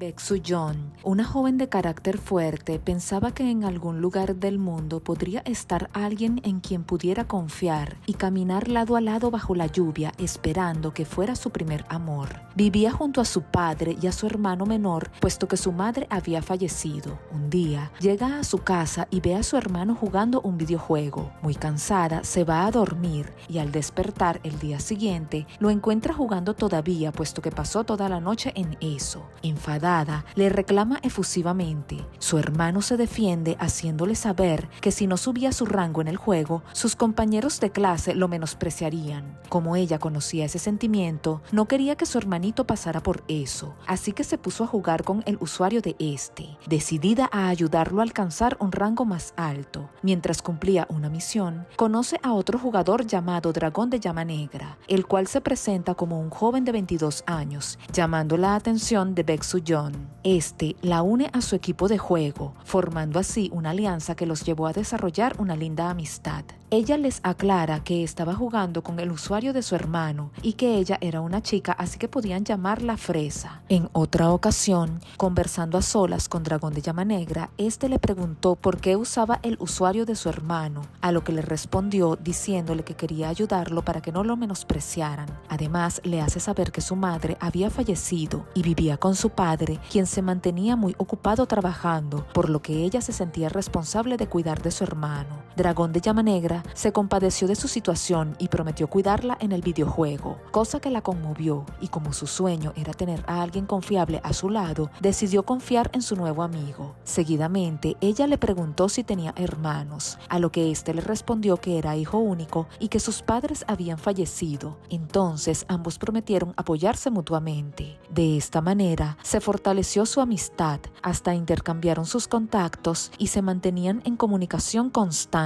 Baek Soo-yeon, una joven de carácter fuerte, pensaba que en algún lugar del mundo podría estar alguien en quien pudiera confiar y caminar lado a lado bajo la lluvia esperando que fuera su primer amor. Vivía junto a su padre y a su hermano menor, puesto que su madre había fallecido. Un día, llega a su casa y ve a su hermano jugando un videojuego. Muy cansada, se va a dormir y al despertar el día siguiente, lo encuentra jugando todavía, puesto que pasó toda la noche en eso. Enfadada, le reclama efusivamente. Su hermano se defiende haciéndole saber que si no subía su rango en el juego, sus compañeros de clase lo menospreciarían. Como ella conocía ese sentimiento, no quería que su hermanito pasara por eso, así que se puso a jugar con el usuario de este, decidida a ayudarlo a alcanzar un rango más alto. Mientras cumplía una misión, conoce a otro jugador llamado Dragón de Llama Negra, el cual se presenta como un joven de 22 años, llamando la atención de Baek Soo-yeon. Este la une a su equipo de juego, formando así una alianza que los llevó a desarrollar una linda amistad. Ella les aclara que estaba jugando con el usuario de su hermano y que ella era una chica, así que podían llamarla Fresa. En otra ocasión, conversando a solas con Dragón de Llama Negra, este le preguntó por qué usaba el usuario de su hermano, a lo que le respondió diciéndole que quería ayudarlo para que no lo menospreciaran. Además, le hace saber que su madre había fallecido y vivía con su padre, quien se mantenía muy ocupado trabajando, por lo que ella se sentía responsable de cuidar de su hermano. Dragón de Llama Negra se compadeció de su situación y prometió cuidarla en el videojuego, cosa que la conmovió, y como su sueño era tener a alguien confiable a su lado, decidió confiar en su nuevo amigo. Seguidamente, ella le preguntó si tenía hermanos, a lo que éste le respondió que era hijo único y que sus padres habían fallecido. Entonces, ambos prometieron apoyarse mutuamente. De esta manera, se fortaleció su amistad, hasta intercambiaron sus contactos y se mantenían en comunicación constante.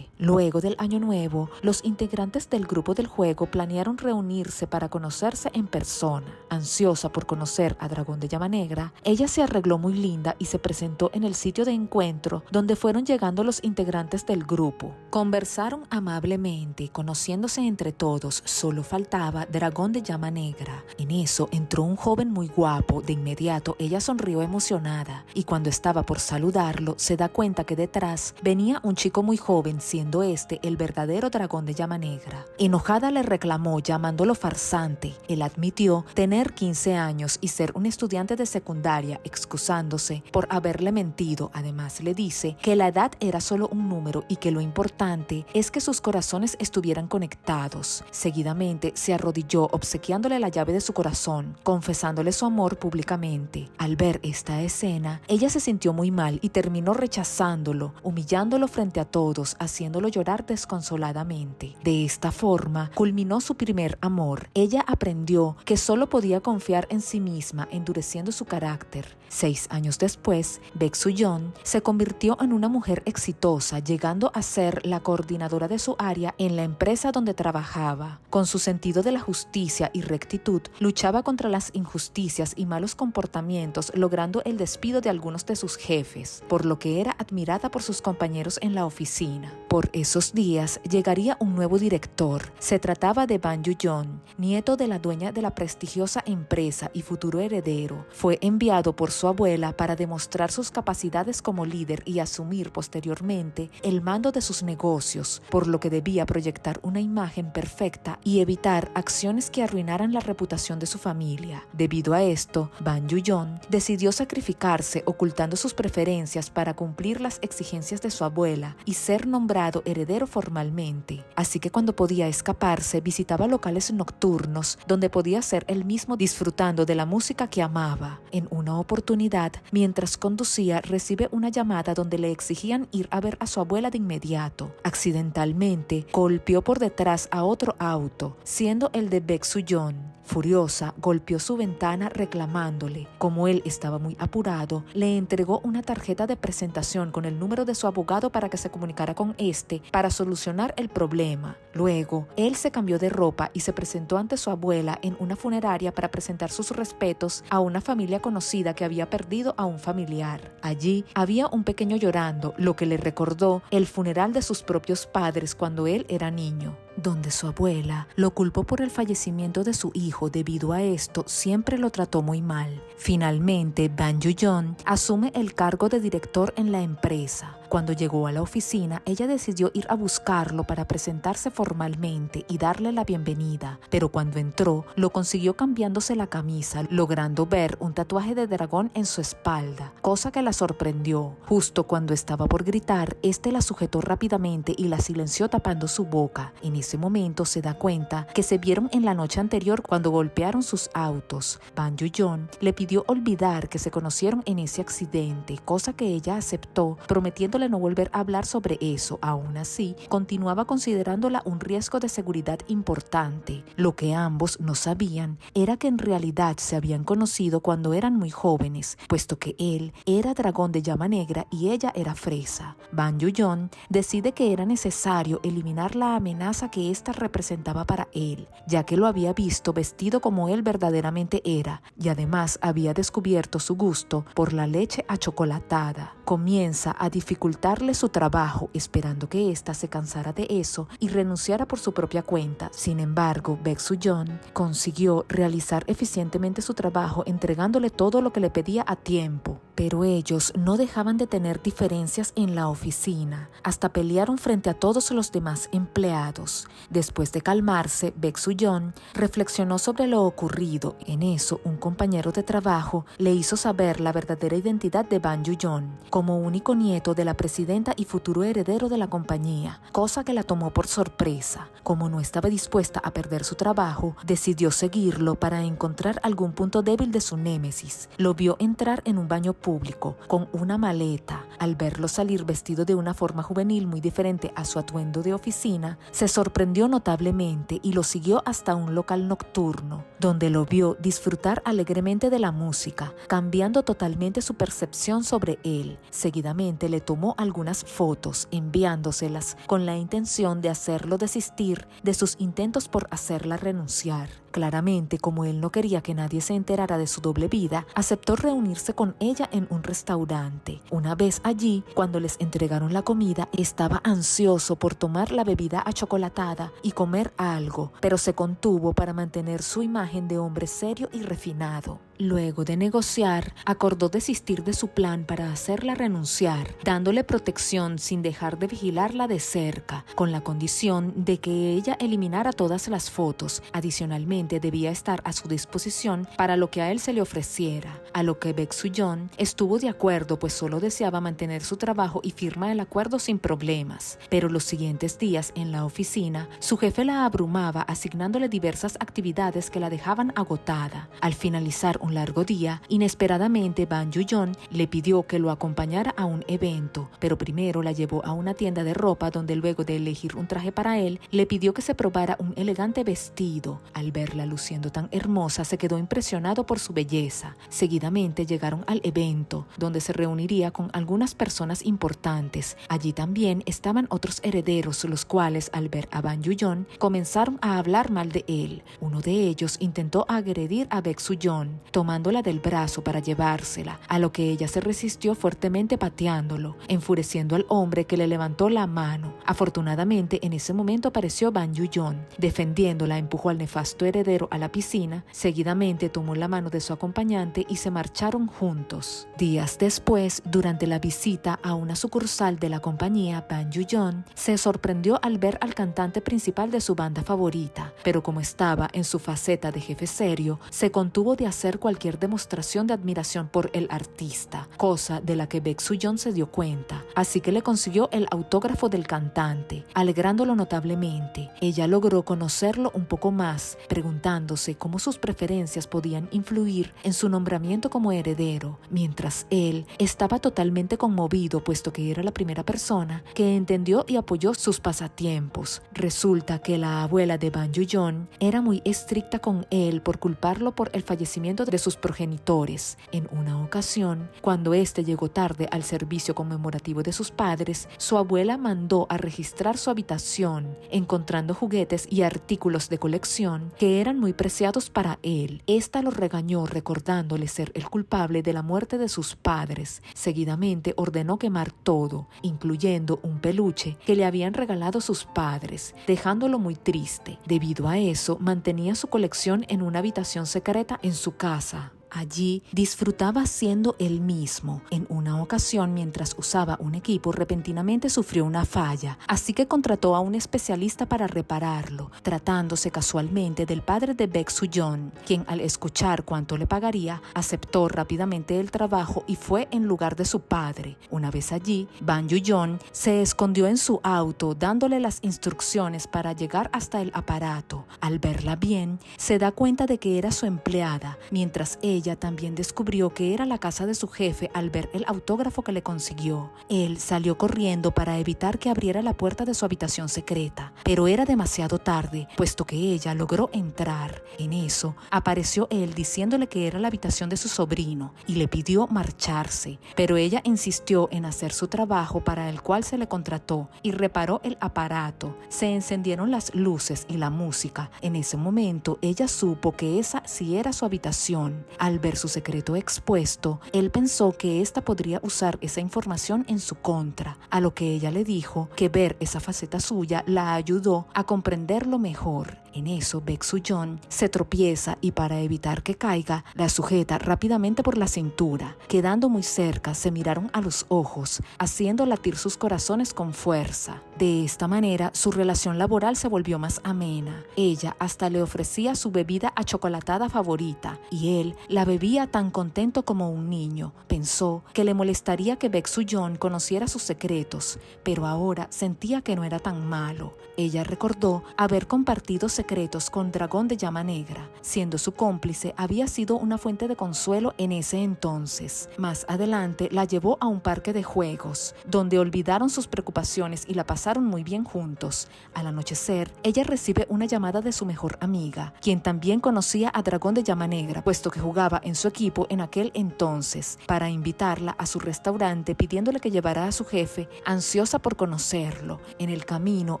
Luego del Año Nuevo, los integrantes del grupo del juego planearon reunirse para conocerse en persona. Ansiosa por conocer a Dragón de Llama Negra, ella se arregló muy linda y se presentó en el sitio de encuentro donde fueron llegando los integrantes del grupo. Conversaron amablemente, conociéndose entre todos, solo faltaba Dragón de Llama Negra. En eso entró un joven muy guapo. De inmediato ella sonrió emocionada y cuando estaba por saludarlo se da cuenta que detrás venía un chico muy joven, siendo este el verdadero Dragón de Llama Negra. Enojada le reclamó llamándolo farsante. Él admitió tener 15 años y ser un estudiante de secundaria, excusándose por haberle mentido. Además le dice que la edad era solo un número y que lo importante es que sus corazones estuvieran conectados. Seguidamente se arrodilló obsequiándole la llave de su corazón, confesándole su amor públicamente. Al ver esta escena, ella se sintió muy mal y terminó rechazándolo, humillándolo frente a todos, haciéndolo llorar desconsoladamente. De esta forma, culminó su primer amor. Ella aprendió que solo podía confiar en sí misma, endureciendo su carácter. 6 años después, Baek Soo-yeon se convirtió en una mujer exitosa, llegando a ser la coordinadora de su área en la empresa donde trabajaba. Con su sentido de la justicia y rectitud, luchaba contra las injusticias y malos comportamientos, logrando el despido de algunos de sus jefes, por lo que era admirada por sus compañeros en la oficina. Por esos días llegaría un nuevo director. Se trataba de Ban Yu-yeon, nieto de la dueña de la prestigiosa empresa y futuro heredero. Fue enviado por su abuela para demostrar sus capacidades como líder y asumir posteriormente el mando de sus negocios, por lo que debía proyectar una imagen perfecta y evitar acciones que arruinaran la reputación de su familia. Debido a esto, Ban Yu-yeon decidió sacrificarse ocultando sus preferencias para cumplir las exigencias de su abuela y ser nombrado heredero formalmente. Así que cuando podía escaparse, visitaba locales nocturnos donde podía ser él mismo disfrutando de la música que amaba. En una oportunidad, mientras conducía, recibe una llamada donde le exigían ir a ver a su abuela de inmediato. Accidentalmente, golpeó por detrás a otro auto, siendo el de Baek Soo-yeon. Furiosa, golpeó su ventana reclamándole. Como él estaba muy apurado, le entregó una tarjeta de presentación con el número de su abogado para que se comunicara con este para solucionar el problema. Luego, él se cambió de ropa y se presentó ante su abuela en una funeraria para presentar sus respetos a una familia conocida que había perdido a un familiar. Allí había un pequeño llorando, lo que le recordó el funeral de sus propios padres cuando él era niño. donde su abuela lo culpó por el fallecimiento de su hijo. Debido a esto, siempre lo trató muy mal. Finalmente, Bang Joon asume el cargo de director en la empresa. Cuando llegó a la oficina, ella decidió ir a buscarlo para presentarse formalmente y darle la bienvenida, pero cuando entró, lo consiguió cambiándose la camisa, logrando ver un tatuaje de dragón en su espalda, cosa que la sorprendió. Justo cuando estaba por gritar, este la sujetó rápidamente y la silenció tapando su boca. En ese momento se da cuenta que se vieron en la noche anterior cuando golpearon sus autos. Bang Joon le pidió olvidar que se conocieron en ese accidente, cosa que ella aceptó, prometiéndole no volver a hablar sobre eso. Aún así, continuaba considerándola un riesgo de seguridad importante. Lo que ambos no sabían era que en realidad se habían conocido cuando eran muy jóvenes, puesto que él era dragón de llama negra y ella era fresa. Bang Joon decide que era necesario eliminar la amenaza que ésta representaba para él, ya que lo había visto vestido como él verdaderamente era, y además había descubierto su gusto por la leche achocolatada. Comienza a dificultarle su trabajo, esperando que ésta se cansara de eso y renunciara por su propia cuenta. Sin embargo, Baek Su-yeon consiguió realizar eficientemente su trabajo, entregándole todo lo que le pedía a tiempo. Pero ellos no dejaban de tener diferencias en la oficina, hasta pelearon frente a todos los demás empleados. Después de calmarse, Baek Su-yeon reflexionó sobre lo ocurrido. En eso, un compañero de trabajo le hizo saber la verdadera identidad de Bang Joon, como único nieto de la presidenta y futuro heredero de la compañía, cosa que la tomó por sorpresa. Como no estaba dispuesta a perder su trabajo, decidió seguirlo para encontrar algún punto débil de su némesis. Lo vio entrar en un baño público con una maleta. Al verlo salir vestido de una forma juvenil muy diferente a su atuendo de oficina, se sorprendió notablemente y lo siguió hasta un local nocturno, donde lo vio disfrutar alegremente de la música, cambiando totalmente su percepción sobre él. Seguidamente le tomó algunas fotos, enviándoselas con la intención de hacerlo desistir de sus intentos por hacerla renunciar. Claramente, como él no quería que nadie se enterara de su doble vida, aceptó reunirse con ella en un restaurante. Una vez allí, cuando les entregaron la comida, estaba ansioso por tomar la bebida achocolatada y comer algo, pero se contuvo para mantener su imagen de hombre serio y refinado. Luego de negociar, acordó desistir de su plan para hacerla renunciar, dándole protección sin dejar de vigilarla de cerca, con la condición de que ella eliminara todas las fotos. Adicionalmente, debía estar a su disposición para lo que a él se le ofreciera, a lo que Baek Su-yeon estuvo de acuerdo, pues solo deseaba mantener su trabajo y firma el acuerdo sin problemas. Pero los siguientes días en la oficina, su jefe la abrumaba asignándole diversas actividades que la dejaban agotada. Al finalizar un largo día, inesperadamente Bang Joon le pidió que lo acompañara a un evento, pero primero la llevó a una tienda de ropa donde luego de elegir un traje para él, le pidió que se probara un elegante vestido. Al verla luciendo tan hermosa, se quedó impresionado por su belleza. Seguidamente llegaron al evento, donde se reuniría con algunas personas importantes. Allí también estaban otros herederos, los cuales al ver a Bang Joon comenzaron a hablar mal de él. Uno de ellos intentó agredir a Baek Su-yeon, tomándola del brazo para llevársela, a lo que ella se resistió fuertemente pateándolo, enfureciendo al hombre que le levantó la mano. Afortunadamente, en ese momento apareció Bang Joon. Defendiéndola, empujó al nefasto heredero a la piscina. Seguidamente tomó la mano de su acompañante y se marcharon juntos. Días después, durante la visita a una sucursal de la compañía, Bang Joon se sorprendió al ver al cantante principal de su banda favorita, pero como estaba en su faceta de jefe serio, se contuvo de hacer cualquier demostración de admiración por el artista, cosa de la que Baek Su-yeon se dio cuenta, así que le consiguió el autógrafo del cantante, alegrándolo notablemente. Ella logró conocerlo un poco más, preguntándose cómo sus preferencias podían influir en su nombramiento como heredero, mientras él estaba totalmente conmovido, puesto que era la primera persona que entendió y apoyó sus pasatiempos. Resulta que la abuela de Bang Joon era muy estricta con él por culparlo por el fallecimiento de sus progenitores. En una ocasión, cuando éste llegó tarde al servicio conmemorativo de sus padres, su abuela mandó a registrar su habitación, encontrando juguetes y artículos de colección que que eran muy preciados para él. Esta lo regañó recordándole ser el culpable de la muerte de sus padres. Seguidamente ordenó quemar todo, incluyendo un peluche que le habían regalado sus padres, dejándolo muy triste. Debido a eso, mantenía su colección en una habitación secreta en su casa. Allí disfrutaba siendo él mismo. En una ocasión, mientras usaba un equipo, repentinamente sufrió una falla, así que contrató a un especialista para repararlo, tratándose casualmente del padre de Baek Su-yeon, quien al escuchar cuánto le pagaría, aceptó rápidamente el trabajo y fue en lugar de su padre. Una vez allí, Ban Yu-yeon se escondió en su auto, dándole las instrucciones para llegar hasta el aparato. Al verla bien, se da cuenta de que era su empleada, mientras ella también descubrió que era la casa de su jefe al ver el autógrafo que le consiguió. Él salió corriendo para evitar que abriera la puerta de su habitación secreta, pero era demasiado tarde, puesto que ella logró entrar. En eso, apareció él diciéndole que era la habitación de su sobrino y le pidió marcharse, pero ella insistió en hacer su trabajo para el cual se le contrató y reparó el aparato. Se encendieron las luces y la música. En ese momento, ella supo que esa sí era su habitación. Al ver su secreto expuesto, él pensó que ésta podría usar esa información en su contra, a lo que ella le dijo que ver esa faceta suya la ayudó a comprenderlo mejor. En eso, Baek Su-yeon se tropieza y para evitar que caiga, la sujeta rápidamente por la cintura. Quedando muy cerca, se miraron a los ojos, haciendo latir sus corazones con fuerza. De esta manera, su relación laboral se volvió más amena. Ella hasta le ofrecía su bebida achocolatada favorita y él la bebía tan contento como un niño. Pensó que le molestaría que Baek Su-yeon conociera sus secretos, pero ahora sentía que no era tan malo. Ella recordó haber compartido secretos con Dragón de Llama Negra. Siendo su cómplice, había sido una fuente de consuelo en ese entonces. Más adelante la llevó a un parque de juegos, donde olvidaron sus preocupaciones y la pasaron muy bien juntos. Al anochecer, ella recibe una llamada de su mejor amiga, quien también conocía a Dragón de Llama Negra, puesto que jugaba en su equipo en aquel entonces, para invitarla a su restaurante pidiéndole que llevara a su jefe, ansiosa por conocerlo. En el camino,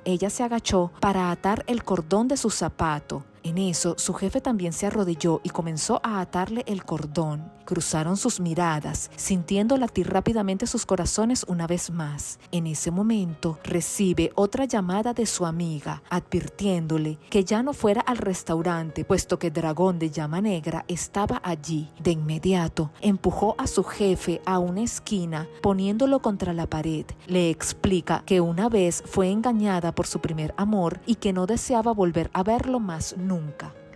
ella se agachó para atar el cordón de su zapato. En eso, su jefe también se arrodilló y comenzó a atarle el cordón. Cruzaron sus miradas, sintiendo latir rápidamente sus corazones una vez más. En ese momento, recibe otra llamada de su amiga, advirtiéndole que ya no fuera al restaurante, puesto que Dragón de Llama Negra estaba allí. De inmediato, empujó a su jefe a una esquina, poniéndolo contra la pared. Le explica que una vez fue engañada por su primer amor y que no deseaba volver a verlo más nunca.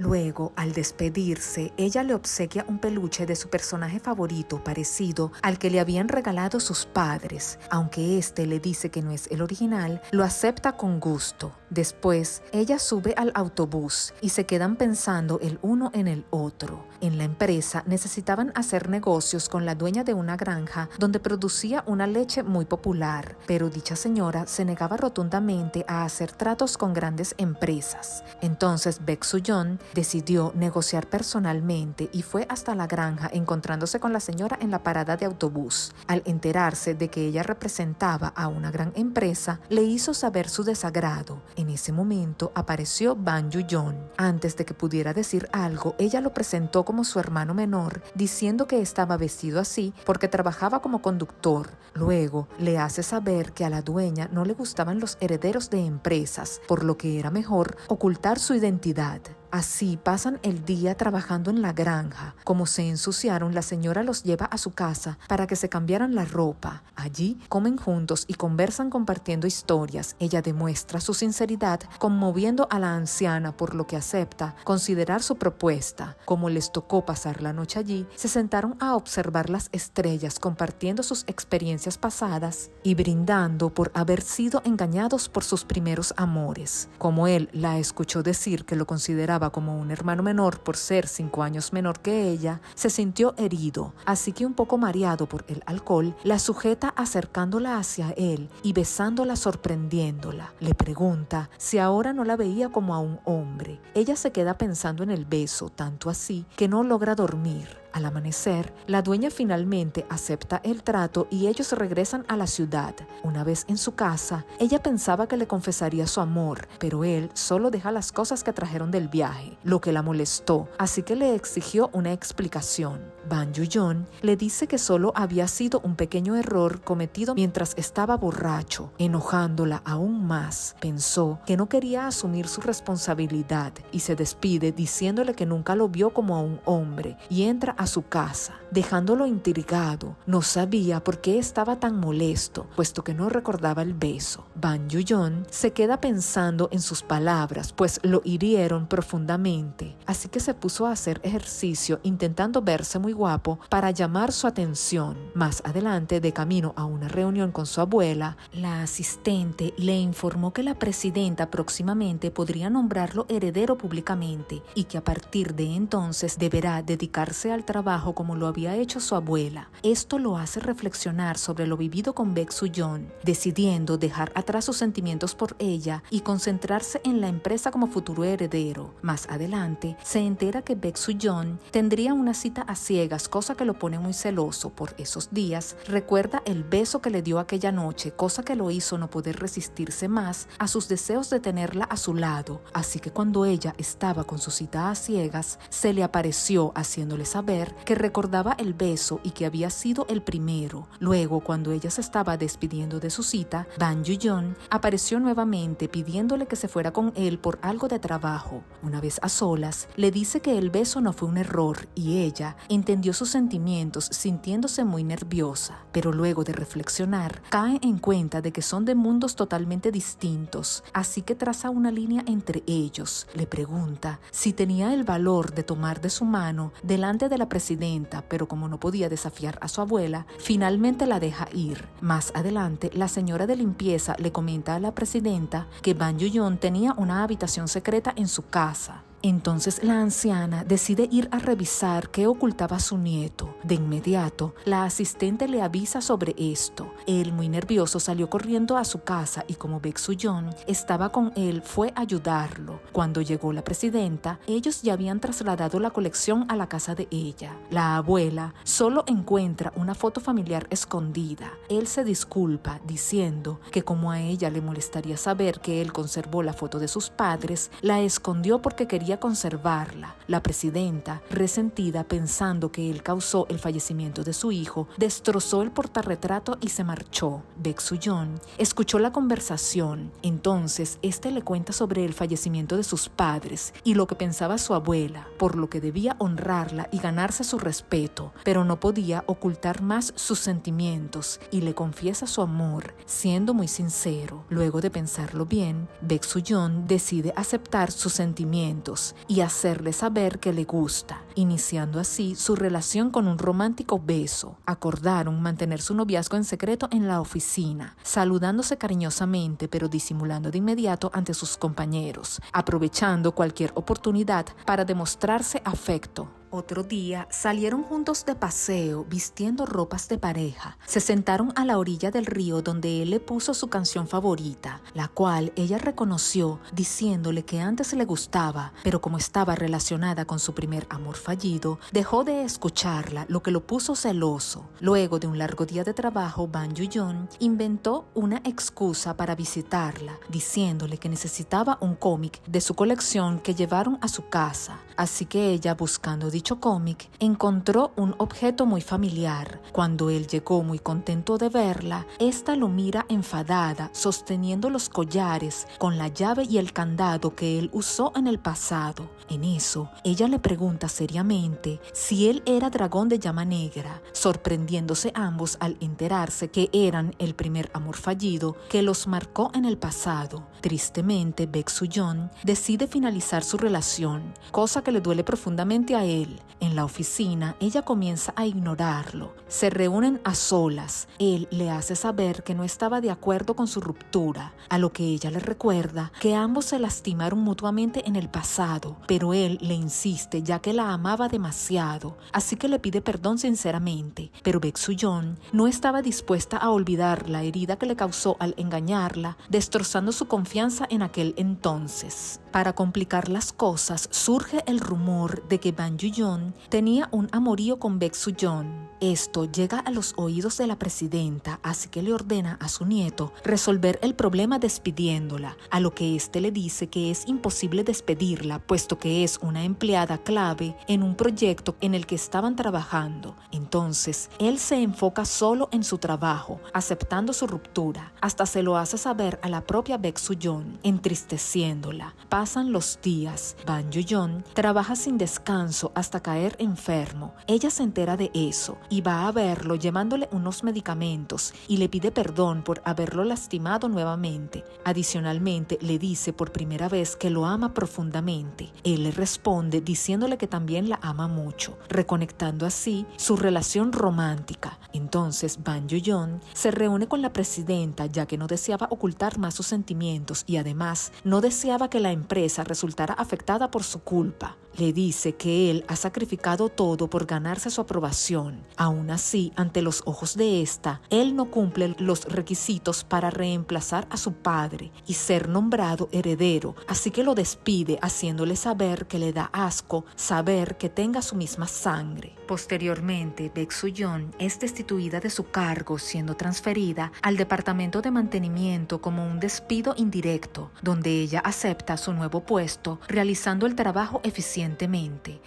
Luego, al despedirse, ella le obsequia un peluche de su personaje favorito parecido al que le habían regalado sus padres. Aunque este le dice que no es el original, lo acepta con gusto. Después, ella sube al autobús y se quedan pensando el uno en el otro. En la empresa necesitaban hacer negocios con la dueña de una granja donde producía una leche muy popular, pero dicha señora se negaba rotundamente a hacer tratos con grandes empresas. Entonces Baek Su-yeon decidió negociar personalmente y fue hasta la granja, encontrándose con la señora en la parada de autobús. Al enterarse de que ella representaba a una gran empresa, le hizo saber su desagrado. En ese momento apareció Ban Yu-yeon. Antes de que pudiera decir algo, ella lo presentó como su hermano menor, diciendo que estaba vestido así porque trabajaba como conductor. Luego le hace saber que a la dueña no le gustaban los herederos de empresas, por lo que era mejor ocultar su identidad. Así pasan el día trabajando en la granja. Como se ensuciaron, la señora los lleva a su casa para que se cambiaran la ropa. Allí comen juntos y conversan compartiendo historias. Ella demuestra su sinceridad, conmoviendo a la anciana, por lo que acepta considerar su propuesta. Como les tocó pasar la noche allí, se sentaron a observar las estrellas, compartiendo sus experiencias pasadas y brindando por haber sido engañados por sus primeros amores. Como él la escuchó decir que lo consideraba como un hermano menor por ser 5 años menor que ella, se sintió herido, así que un poco mareado por el alcohol, la sujeta acercándola hacia él y besándola, sorprendiéndola. Le pregunta si ahora no la veía como a un hombre. Ella se queda pensando en el beso, tanto así que no logra dormir. Al amanecer, la dueña finalmente acepta el trato y ellos regresan a la ciudad. Una vez en su casa, ella pensaba que le confesaría su amor, pero él solo deja las cosas que trajeron del viaje, lo que la molestó, así que le exigió una explicación. Ban Yu-yeon le dice que solo había sido un pequeño error cometido mientras estaba borracho. Enojándola aún más, pensó que no quería asumir su responsabilidad y se despide diciéndole que nunca lo vio como a un hombre y entra a su casa, dejándolo intrigado. No sabía por qué estaba tan molesto, puesto que no recordaba el beso. Ban Yu-yeon se queda pensando en sus palabras, pues lo hirieron profundamente, así que se puso a hacer ejercicio intentando verse muy guapo para llamar su atención. Más adelante, de camino a una reunión con su abuela, la asistente le informó que la presidenta próximamente podría nombrarlo heredero públicamente y que a partir de entonces deberá dedicarse al trabajo como lo había hecho su abuela. Esto lo hace reflexionar sobre lo vivido con Baek Su-yeon, decidiendo dejar atrás sus sentimientos por ella y concentrarse en la empresa como futuro heredero. Más adelante, se entera que Baek Su-yeon tendría una cita a ciegas, cosa que lo pone muy celoso. Por esos días, recuerda el beso que le dio aquella noche, cosa que lo hizo no poder resistirse más a sus deseos de tenerla a su lado. Así que cuando ella estaba con su cita a ciegas, se le apareció haciéndole saber que recordaba el beso y que había sido el primero. Luego, cuando ella se estaba despidiendo de su cita, Ban Yu-yeon apareció nuevamente pidiéndole que se fuera con él por algo de trabajo. Una vez a solas, le dice que el beso no fue un error y ella entendió sus sentimientos sintiéndose muy nerviosa, pero luego de reflexionar, cae en cuenta de que son de mundos totalmente distintos, así que traza una línea entre ellos. Le pregunta si tenía el valor de tomar de su mano delante de la presidenta, pero como no podía desafiar a su abuela, finalmente la deja ir. Más adelante, la señora de limpieza le comenta a la presidenta que Ban Yu-yeon tenía una habitación secreta en su casa. Entonces la anciana decide ir a revisar qué ocultaba su nieto. De inmediato, la asistente le avisa sobre esto. Él, muy nervioso, salió corriendo a su casa y como Baek Su-yeon estaba con él, fue a ayudarlo. Cuando llegó la presidenta, ellos ya habían trasladado la colección a la casa de ella. La abuela solo encuentra una foto familiar escondida. Él se disculpa diciendo que como a ella le molestaría saber que él conservó la foto de sus padres, la escondió porque quería conservarla. La presidenta, resentida pensando que él causó el fallecimiento de su hijo, destrozó el portarretrato y se marchó. Baek Su-yeon escuchó la conversación. Entonces, este le cuenta sobre el fallecimiento de sus padres y lo que pensaba su abuela, por lo que debía honrarla y ganarse su respeto, pero no podía ocultar más sus sentimientos y le confiesa su amor, siendo muy sincero. Luego de pensarlo bien, Baek Su-yeon decide aceptar sus sentimientos y hacerle saber que le gusta, iniciando así su relación con un romántico beso. Acordaron mantener su noviazgo en secreto en la oficina, saludándose cariñosamente pero disimulando de inmediato ante sus compañeros, aprovechando cualquier oportunidad para demostrarse afecto. Otro día salieron juntos de paseo vistiendo ropas de pareja. Se sentaron a la orilla del río donde él le puso su canción favorita, la cual ella reconoció diciéndole que antes le gustaba, pero como estaba relacionada con su primer amor fallido, dejó de escucharla, lo que lo puso celoso. Luego de un largo día de trabajo, Ban Yu-yeon inventó una excusa para visitarla, diciéndole que necesitaba un cómic de su colección que llevaron a su casa. Así que ella, buscando dicho cómic, encontró un objeto muy familiar. Cuando él llegó muy contento de verla, esta lo mira enfadada, sosteniendo los collares con la llave y el candado que él usó en el pasado. En eso, ella le pregunta seriamente si él era dragón de llama negra, sorprendiéndose ambos al enterarse que eran el primer amor fallido que los marcó en el pasado. Tristemente, Baek Su-yeon decide finalizar su relación, cosa que le duele profundamente a él. En la oficina, ella comienza a ignorarlo. Se reúnen a solas. Él le hace saber que no estaba de acuerdo con su ruptura, a lo que ella le recuerda que ambos se lastimaron mutuamente en el pasado, pero él le insiste ya que la amaba demasiado, así que le pide perdón sinceramente. Pero Baek Su-yeon no estaba dispuesta a olvidar la herida que le causó al engañarla, destrozando su confianza en aquel entonces. Para complicar las cosas, surge el rumor de que Ban Yu-yeon Yoo-yeon tenía un amorío con Baek Soo-yeon. Esto llega a los oídos de la presidenta, así que le ordena a su nieto resolver el problema despidiéndola, a lo que éste le dice que es imposible despedirla, puesto que es una empleada clave en un proyecto en el que estaban trabajando. Entonces, él se enfoca solo en su trabajo, aceptando su ruptura, hasta se lo hace saber a la propia Baek Soo-yeon, entristeciéndola. Pasan los días. Ban Yoo-yeon trabaja sin descanso hasta caer enfermo. Ella se entera de eso y va a verlo llevándole unos medicamentos y le pide perdón por haberlo lastimado nuevamente. Adicionalmente, le dice por primera vez que lo ama profundamente. Él le responde diciéndole que también la ama mucho, reconectando así su relación romántica. Entonces, Ban Yoo-yeon se reúne con la presidenta ya que no deseaba ocultar más sus sentimientos y además no deseaba que la empresa resultara afectada por su culpa. Le dice que él ha sacrificado todo por ganarse su aprobación. Aún así, ante los ojos de esta, él no cumple los requisitos para reemplazar a su padre y ser nombrado heredero, así que lo despide haciéndole saber que le da asco saber que tenga su misma sangre. Posteriormente, Baek Soo-yeon es destituida de su cargo, siendo transferida al departamento de mantenimiento como un despido indirecto, donde ella acepta su nuevo puesto, realizando el trabajo eficientemente.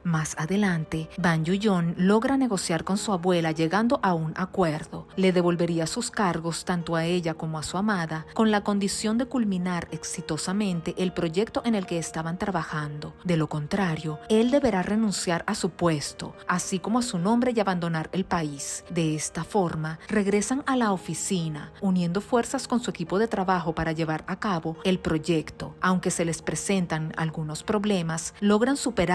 Más adelante, Ban Yoo-yeon logra negociar con su abuela llegando a un acuerdo. Le devolvería sus cargos tanto a ella como a su amada, con la condición de culminar exitosamente el proyecto en el que estaban trabajando. De lo contrario, él deberá renunciar a su puesto, así como a su nombre y abandonar el país. De esta forma, regresan a la oficina, uniendo fuerzas con su equipo de trabajo para llevar a cabo el proyecto. Aunque se les presentan algunos problemas, logran superarlos.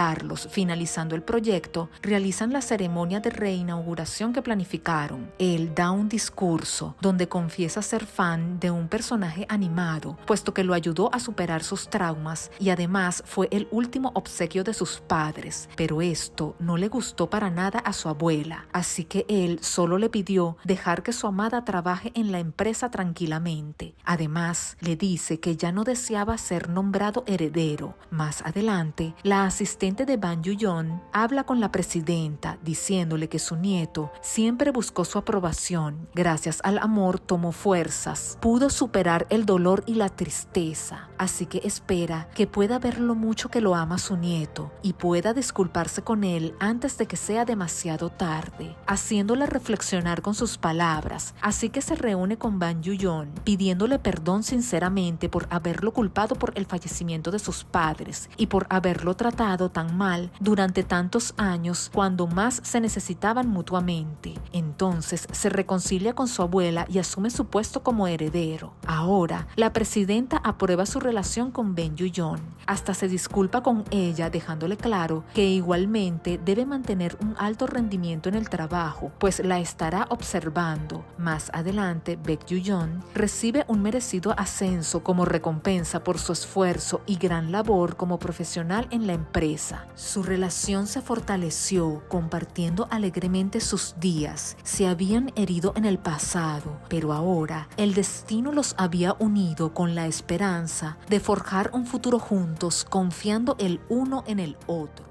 Finalizando el proyecto, realizan la ceremonia de reinauguración que planificaron. Él da un discurso donde confiesa ser fan de un personaje animado, puesto que lo ayudó a superar sus traumas y además fue el último obsequio de sus padres. Pero esto no le gustó para nada a su abuela, así que él solo le pidió dejar que su amada trabaje en la empresa tranquilamente. Además, le dice que ya no deseaba ser nombrado heredero. Más adelante, la asistente de Ban Yoo-yeon habla con la presidenta diciéndole que su nieto siempre buscó su aprobación. Gracias al amor tomó fuerzas, pudo superar el dolor y la tristeza, así que espera que pueda ver lo mucho que lo ama su nieto y pueda disculparse con él antes de que sea demasiado tarde, haciéndola reflexionar con sus palabras. Así que se reúne con Ban Yoo-yeon pidiéndole perdón sinceramente por haberlo culpado por el fallecimiento de sus padres y por haberlo tratado tan mal durante tantos años cuando más se necesitaban mutuamente. Entonces se reconcilia con su abuela y asume su puesto como heredero. Ahora, la presidenta aprueba su relación con Ban Yoo-yeon. Hasta se disculpa con ella dejándole claro que igualmente debe mantener un alto rendimiento en el trabajo, pues la estará observando. Más adelante, Baek Yoo-yeon recibe un merecido ascenso como recompensa por su esfuerzo y gran labor como profesional en la empresa. Su relación se fortaleció, compartiendo alegremente sus días. Se habían herido en el pasado, pero ahora el destino los había unido con la esperanza de forjar un futuro juntos, confiando el uno en el otro.